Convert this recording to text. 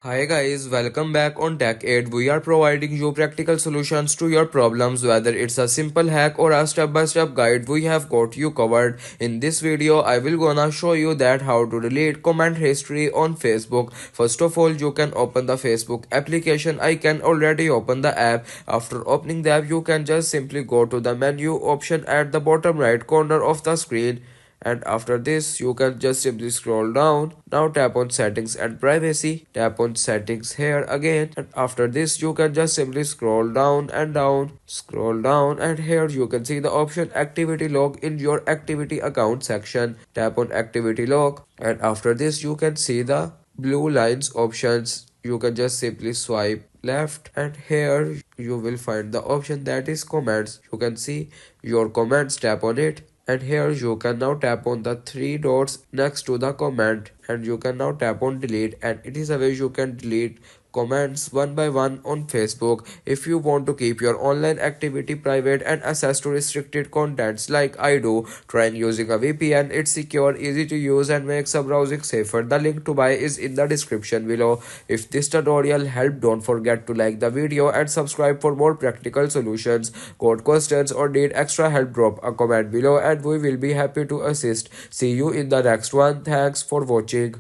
Hi guys, welcome back on Tech Aid. We are providing you practical solutions to your problems, whether it's a simple hack or a step-by-step guide. We have got you covered. In this video, I will gonna show you that how to delete comment history on Facebook. First of all, you can open the Facebook application. I can already open the app. After opening the app, you can just simply go to the menu option at the bottom right corner of the screen, and after this you can just simply scroll down. Now tap on settings and privacy, tap on settings here again, and after this you can just simply scroll down and down, scroll down, and here you can see the option activity log in your activity account section. Tap on activity log, and after this you can see the blue lines options. You can just simply swipe left, and here you will find the option that is comments. You can see your comments, tap on it, and here you can now tap on the three dots next to the comment, and you can now tap on delete, and it is a way you can delete comments one by one on Facebook. If you want to keep your online activity private and access to restricted contents like I do, trying using a VPN. It's secure, easy to use, and makes a browsing safer. The link to buy is in the description below. If this tutorial helped, don't forget to like the video and subscribe for more practical solutions. Got questions or need extra help, drop a comment below and we will be happy to assist. See you in the next one. Thanks for watching.